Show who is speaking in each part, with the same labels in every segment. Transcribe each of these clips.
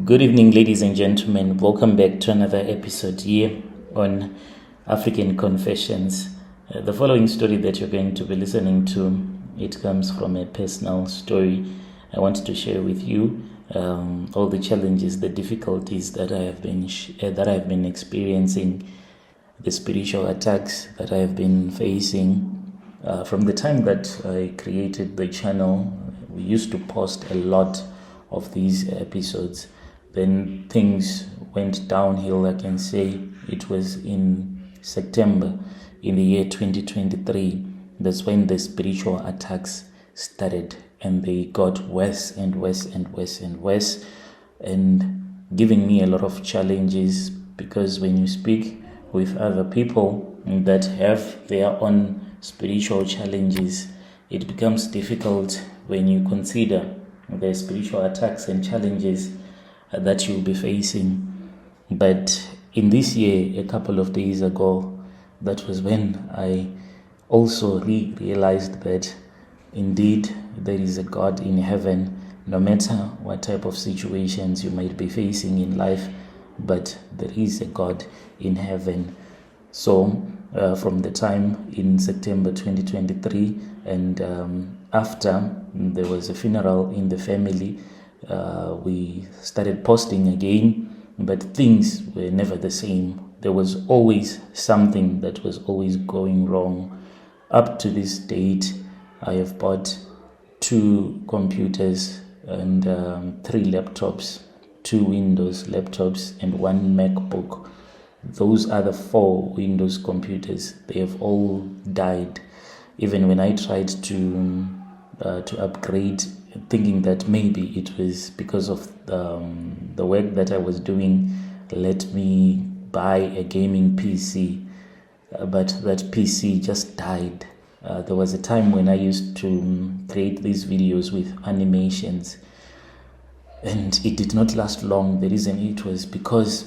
Speaker 1: Good evening, ladies and gentlemen. Welcome back to another episode here on African Confessions. The following story that you're going to be listening to, it comes from a personal story. I want to share with you all the challenges, the difficulties that I have been experiencing, the spiritual attacks that I have been facing. From the time that I created the channel, we used to post a lot of these episodes. Then things went downhill. I can say it was in September in the year 2023. That's when the spiritual attacks started, and they got worse and worse and worse and worse, and giving me a lot of challenges, because when you speak with other people that have their own spiritual challenges, it becomes difficult when you consider the spiritual attacks and challenges that you'll be facing. But in this year, a couple of days ago, that was when I also realized that indeed there is a God in heaven, no matter what type of situations you might be facing in life, but there is a God in heaven. So from the time in September 2023, and after there was a funeral in the family, we started posting again, but things were never the same. There was always something that was always going wrong. Up to this date, I have bought 2 computers and 3 laptops, 2 Windows laptops and 1 MacBook. Those other 4 Windows computers, they have all died. Even when I tried to upgrade, thinking that maybe it was because of the work that I was doing, let me buy a gaming PC, but that PC just died. There was a time when I used to create these videos with animations, and it did not last long. The reason it was because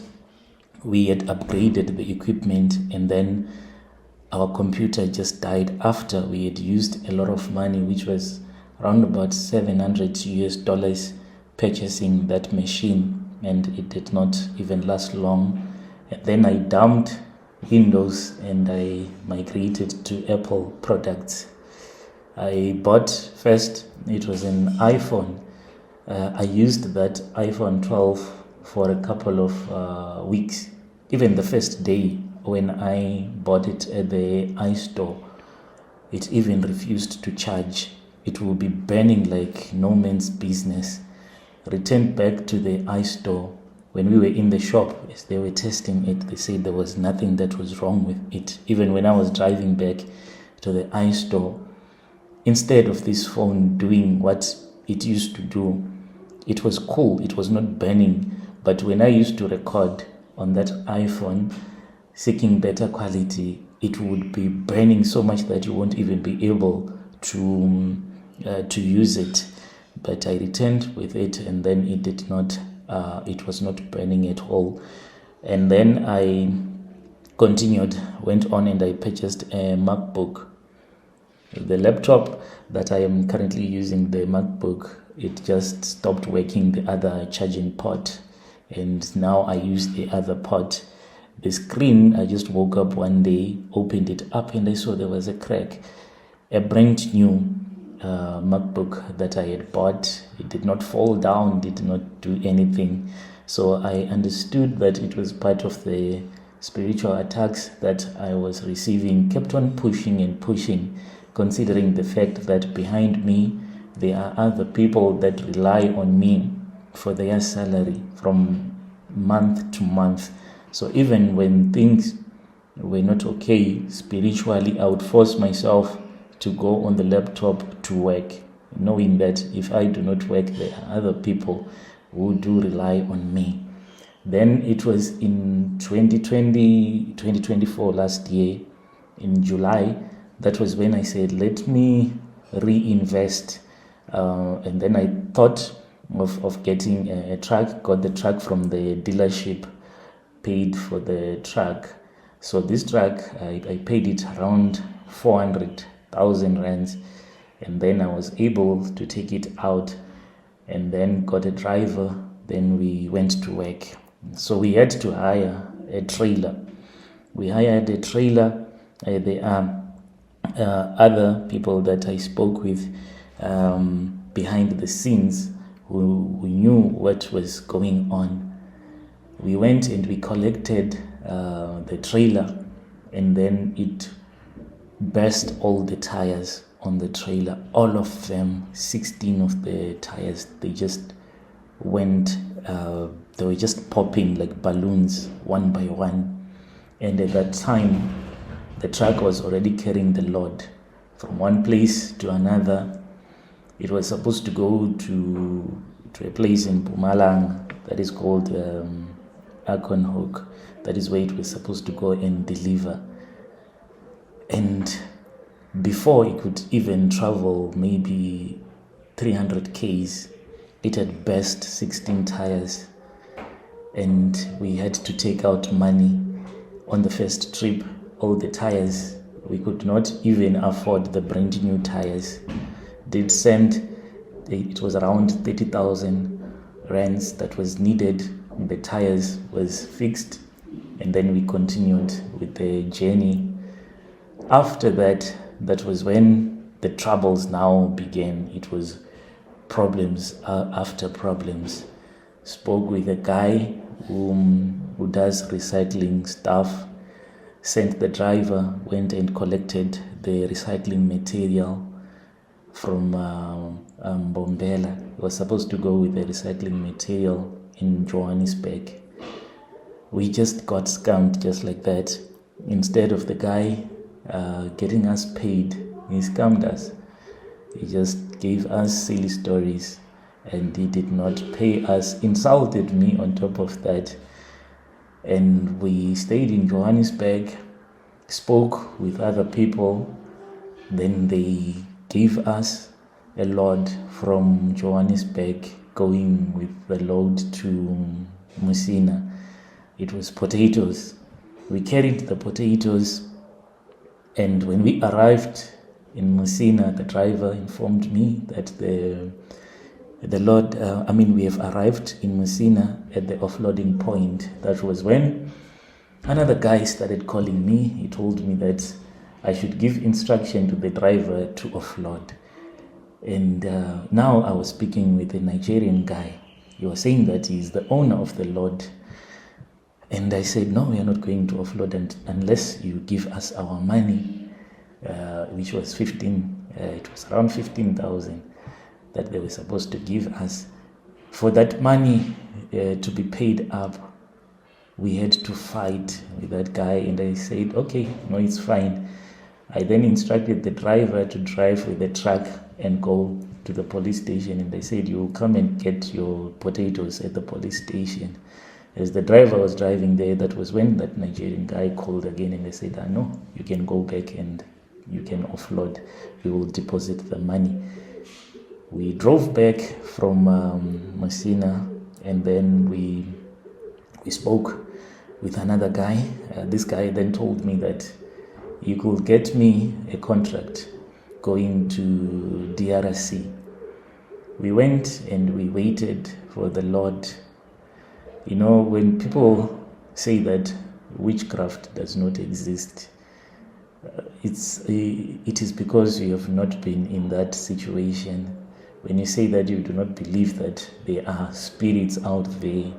Speaker 1: we had upgraded the equipment, and then our computer just died after we had used a lot of money, which was around about $700 purchasing that machine, and it did not even last long. And then I dumped Windows and I migrated to Apple products. I bought first, it was an iPhone. I used that iPhone 12 for a couple of weeks. Even the first day when I bought it at the iStore, it even refused to charge. It will be burning like no man's business. Returned back to the iStore. When we were in the shop, as they were testing it, they said there was nothing that was wrong with it. Even when I was driving back to the iStore, instead of this phone doing what it used to do, it was cool, it was not burning. But when I used to record on that iPhone, seeking better quality, it would be burning so much that you won't even be able to use it. But I returned with it, and then it was not burning at all. And then I went on, and I purchased a MacBook. The laptop that I am currently using, the MacBook, it just stopped working, the other charging port, and now I use the other port. The screen, I just woke up one day, opened it up, and I saw there was a crack. A brand new MacBook that I had bought, it did not fall down, did not do anything. So I understood that it was part of the spiritual attacks that I was receiving. Kept on pushing and pushing, considering the fact that behind me there are other people that rely on me for their salary from month to month. So even when things were not okay spiritually, I would force myself to go on the laptop to work, knowing that if I do not work, there are other people who do rely on me. Then it was in 2024, last year, in July, that was when I said, let me reinvest. And then I thought of getting a truck, got the truck from the dealership, paid for the truck. So this truck, I paid it around 400,000 rands, and then I was able to take it out, and then got a driver. then we went to work. So we had to hire a trailer. We hired a trailer. There are other people that I spoke with behind the scenes who knew what was going on. We went and we collected the trailer, and then it burst all the tires on the trailer. All of them, 16 of the tires, they just went, they were just popping like balloons one by one. And at that time, the truck was already carrying the load from one place to another. It was supposed to go to a place in Mpumalanga that is called Akonhoek. That is where it was supposed to go and deliver. And before it could even travel maybe 300 k's, it had burst 16 tires, and we had to take out money on the first trip. All the tires, we could not even afford the brand new tires. They'd send, it was around 30,000 rands that was needed. The tires was fixed, and then we continued with the journey. After that, that was when the troubles now began. It was problems after problems. Spoke with a guy who does recycling stuff, sent the driver, went and collected the recycling material from Bombela. He was supposed to go with the recycling material in Johannesburg. We just got scammed just like that. Instead of the guy getting us paid, he scammed us. He just gave us silly stories, and he did not pay us, insulted me on top of that. And we stayed in Johannesburg, spoke with other people. Then they gave us a load from Johannesburg going with the load to Musina. It was potatoes. We carried the potatoes, and when we arrived in Musina, the driver informed me that the load, we have arrived in Musina at the offloading point. That was when another guy started calling me. He told me that I should give instruction to the driver to offload. And now I was speaking with a Nigerian guy. He was saying that he's the owner of the load. And I said, no, we are not going to offload unless you give us our money, which was it was around 15,000 that they were supposed to give us. For that money to be paid up, we had to fight with that guy. And I said, okay, no, it's fine. I then instructed the driver to drive with the truck and go to the police station. And I said, you come and get your potatoes at the police station. As the driver was driving there, that was when that Nigerian guy called again, and they said, no, you can go back and you can offload. We will deposit the money. We drove back from Musina, and then we spoke with another guy. This guy then told me that he could get me a contract going to DRC. We went and we waited for the Lord. You know, when people say that witchcraft does not exist, it is because you have not been in that situation. When you say that you do not believe that there are spirits out there,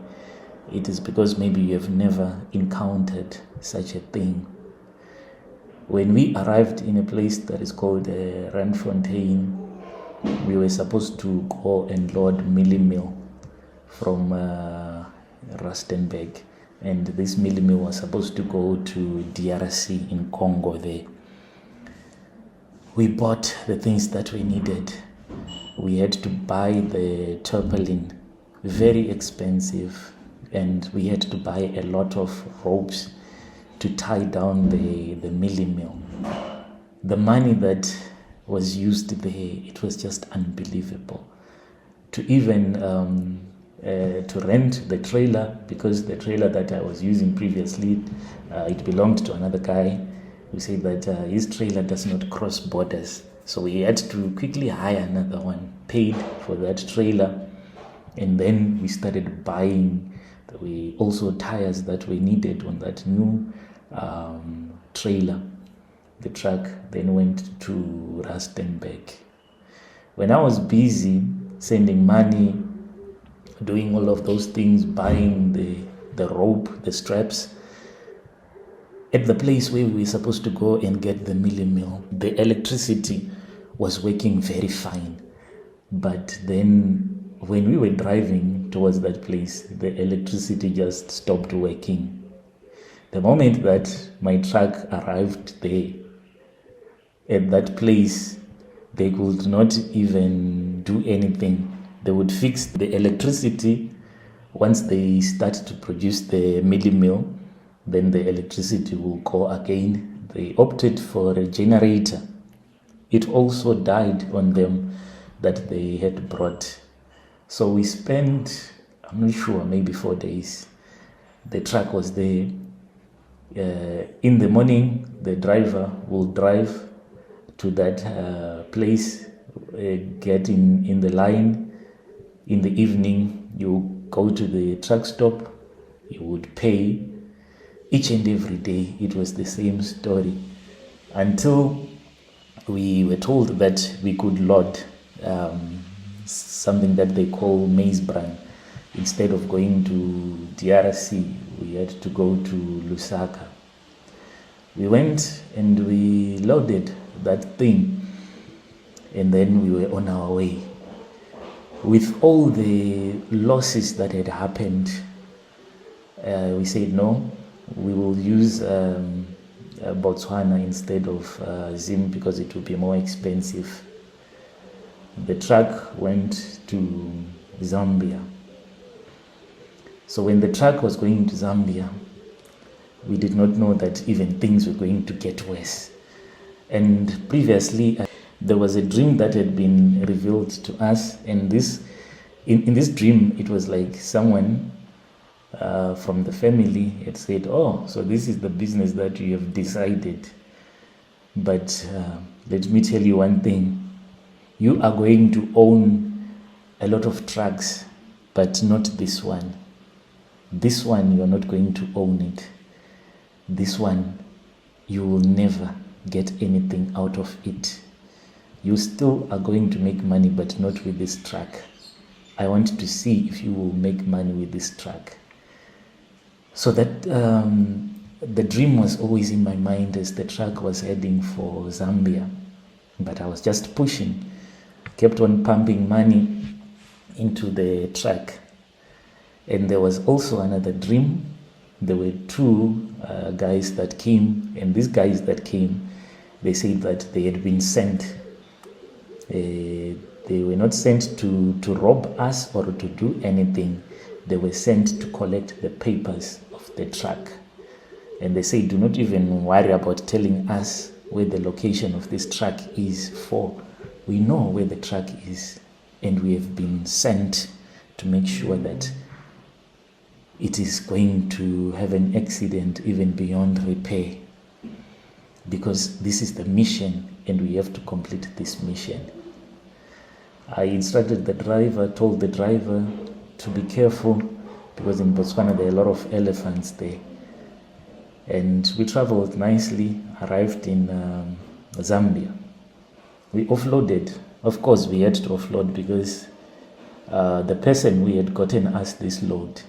Speaker 1: it is because maybe you have never encountered such a thing. When we arrived in a place that is called Randfontein, we were supposed to go and load Millimil from Rustenburg, and this Millimil was supposed to go to DRC in Congo there. We bought the things that we needed. We had to buy the tarpaulin, very expensive, and we had to buy a lot of ropes to tie down the Millimil. The money that was used there, it was just unbelievable. To even to rent the trailer, because the trailer that I was using previously, it belonged to another guy who said that his trailer does not cross borders. So we had to quickly hire another one, paid for that trailer. And then we started buying also tires that were needed on that new trailer. The truck then went to Rustenburg. When I was busy sending money, doing all of those things, buying the rope, the straps, at the place where we were supposed to go and get the milli mill, the electricity was working very fine. But then when we were driving towards that place, the electricity just stopped working. The moment that my truck arrived there, at that place, they could not even do anything. They would fix the electricity. Once they start to produce the milli mill, then the electricity will go again. They opted for a generator. It also died on them that they had brought. So we spent, I'm not sure, maybe 4 days. The truck was there. In the morning, the driver will drive to that place, get in the line. In the evening, you go to the truck stop, you would pay. Each and every day, it was the same story until we were told that we could load something that they call maize bran. Instead of going to DRC, we had to go to Lusaka. We went and we loaded that thing, and then we were on our way. With all the losses that had happened, we said no, we will use Botswana instead of Zim because it would be more expensive. The truck went to Zambia. So when the truck was going to Zambia, we did not know that even things were going to get worse. And previously, there was a dream that had been revealed to us, and in this dream, it was like someone from the family had said, "Oh, so this is the business that you have decided. But let me tell you one thing. You are going to own a lot of trucks, but not this one. This one, you are not going to own it. This one, you will never get anything out of it. You still are going to make money, but not with this truck. I want to see if you will make money with this truck." So that the dream was always in my mind as the truck was heading for Zambia. But I was just pushing, kept on pumping money into the truck. And there was also another dream. There were two guys that came, and these guys that came, they said that they had been sent. They were not sent to rob us or to do anything. They were sent to collect the papers of the truck. And they say, "Do not even worry about telling us where the location of this truck is, for we know where the truck is, and we have been sent to make sure that it is going to have an accident even beyond repair, because this is the mission and we have to complete this mission." I instructed the driver, told the driver to be careful, because in Botswana there are a lot of elephants there. And we traveled nicely, arrived in Zambia. We offloaded. Of course, we had to offload because the person we had gotten us this load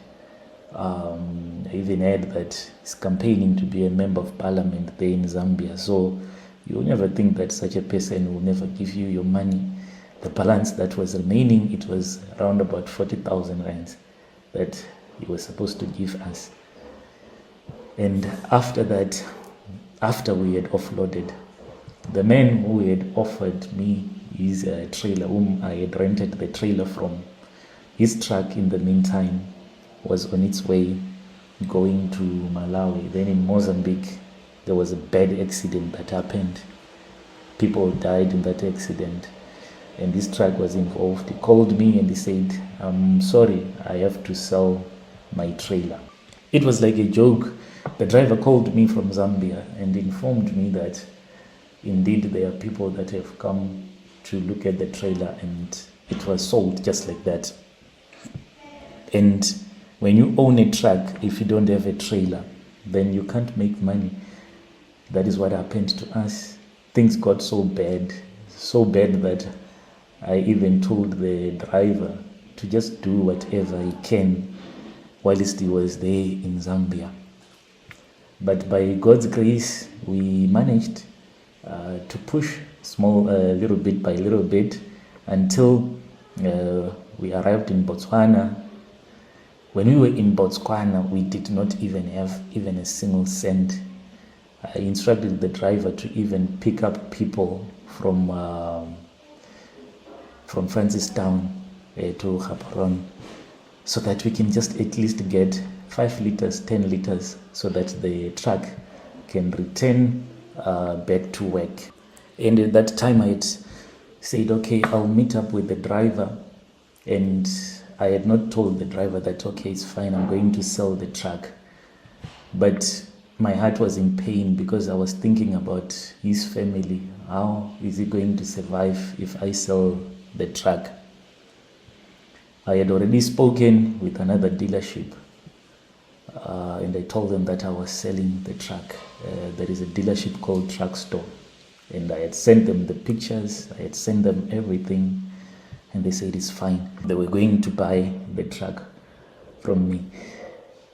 Speaker 1: even heard that he's campaigning to be a member of parliament there in Zambia. So you will never think that such a person will never give you your money. The balance that was remaining, it was around about 40,000 rands that he was supposed to give us. And after that, after we had offloaded, the man who had offered me his trailer, whom I had rented the trailer from, his truck in the meantime was on its way going to Malawi. Then in Mozambique, there was a bad accident that happened. People died in that accident, and this truck was involved. He called me and he said, "I'm sorry, I have to sell my trailer." It was like a joke. The driver called me from Zambia and informed me that indeed there are people that have come to look at the trailer, and it was sold just like that. And when you own a truck, if you don't have a trailer, then you can't make money. That is what happened to us. Things got so bad that I even told the driver to just do whatever he can whilst he was there in Zambia. But by God's grace, we managed to push little bit by little bit until we arrived in Botswana. When we were in Botswana, we did not even have even a single cent. I instructed the driver to even pick up people from Francistown to Gaborone, so that we can just at least get 5 liters, 10 liters, so that the truck can return back to work. And at that time I had said, okay, I'll meet up with the driver, and I had not told the driver that, okay, it's fine, I'm going to sell the truck. But my heart was in pain because I was thinking about his family. How is he going to survive if I sell the truck? I had already spoken with another dealership, and I told them that I was selling the truck. There is a dealership called Truck Store, and I had sent them the pictures, I had sent them everything, and they said it's fine. They were going to buy the truck from me.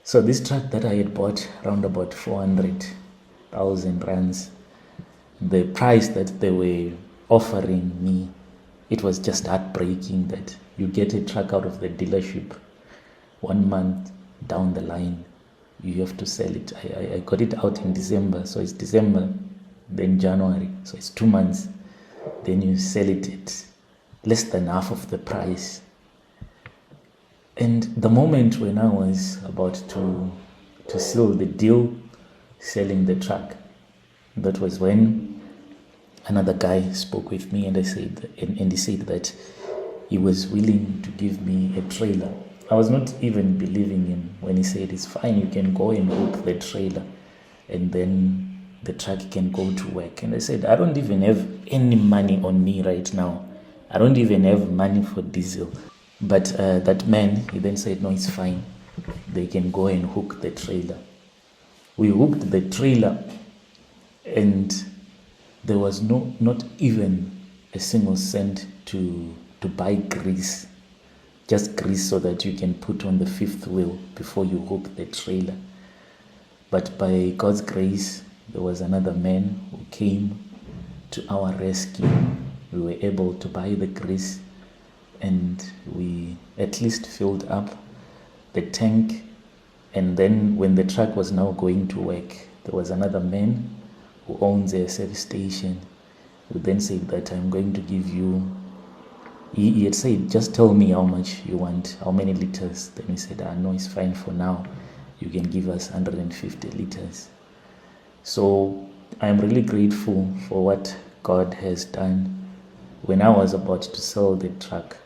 Speaker 1: So this truck that I had bought, around about 400,000 rands, the price that they were offering me, it was just heartbreaking that you get a truck out of the dealership 1 month down the line, you have to sell it. I got it out in December, so it's December, then January, so it's 2 months. Then you sell it at less than half of the price. And the moment when I was about to seal the deal, selling the truck, that was when another guy spoke with me, and he said that he was willing to give me a trailer. I was not even believing him when he said, it's fine, you can go and hook the trailer and then the truck can go to work. And I said, I don't even have any money on me right now. I don't even have money for diesel. But that man, he then said, no, it's fine. They can go and hook the trailer. We hooked the trailer, and there was not even a single cent to buy grease. Just grease so that you can put on the 5th wheel before you hook the trailer. But by God's grace, there was another man who came to our rescue. We were able to buy the grease, and we at least filled up the tank. And then when the truck was now going to work, there was another man who owns a service station who then said that I'm going to give you, he had said, just tell me how much you want, how many liters. Then we said, no, it's fine for now. You can give us 150 liters. So I'm really grateful for what God has done. When I was about to sell the truck,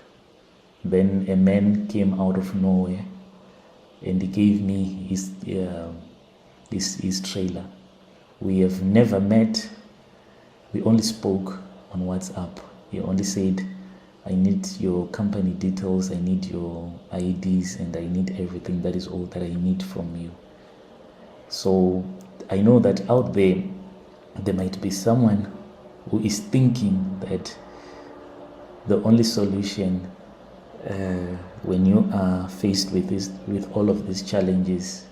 Speaker 1: then a man came out of nowhere and he gave me his trailer. We have never met. We only spoke on WhatsApp. He only said, I need your company details, I need your IDs, and I need everything. That is all that I need from you. So I know that out there might be someone who is thinking that the only solution when you are faced with all of these challenges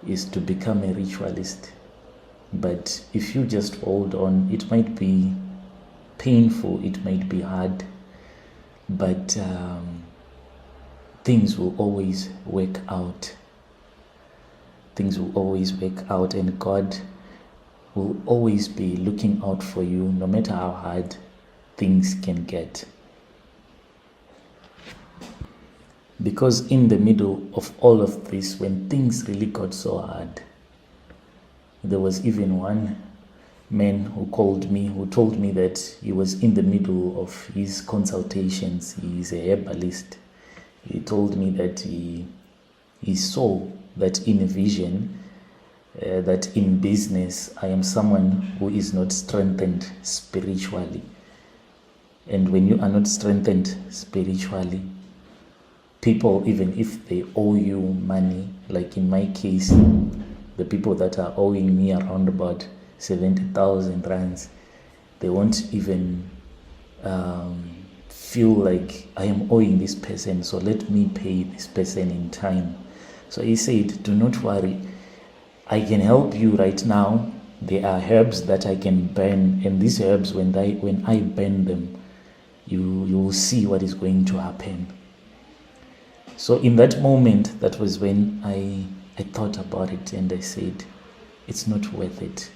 Speaker 1: is to become a ritualist. But if you just hold on, it might be painful, it might be hard, but things will always work out. Things will always work out, and God will always be looking out for you, no matter how hard things can get. Because in the middle of all of this, when things really got so hard, there was even one man who called me, who told me that he was in the middle of his consultations. He is a herbalist. He told me that he saw that in a vision, that in business, I am someone who is not strengthened spiritually. And when you are not strengthened spiritually, people, even if they owe you money, like in my case, the people that are owing me around about 70,000 rands, they won't even feel like I am owing this person, so let me pay this person in time. So he said, do not worry, I can help you right now. There are herbs that I can burn, and these herbs, when I burn them, you will see what is going to happen. So in that moment, that was when I thought about it, and I said, it's not worth it.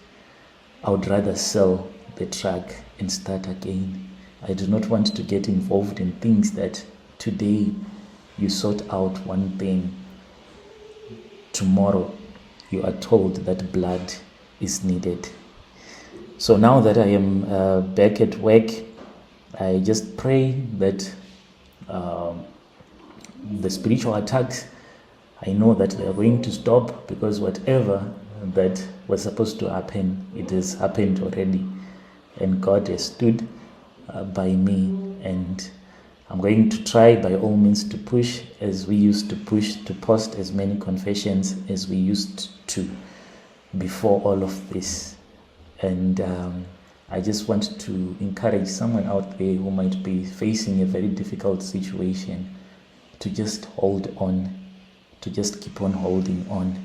Speaker 1: I would rather sell the truck and start again. I do not want to get involved in things that today you sort out one thing, tomorrow you are told that blood is needed. So now that I am back at work, I just pray that the spiritual attacks, I know that they are going to stop, because whatever that was supposed to happen, it has happened already, and God has stood by me, and I'm going to try by all means to push as we used to push, to post as many confessions as we used to before all of this. And I just want to encourage someone out there who might be facing a very difficult situation to just hold on, to just keep on holding on.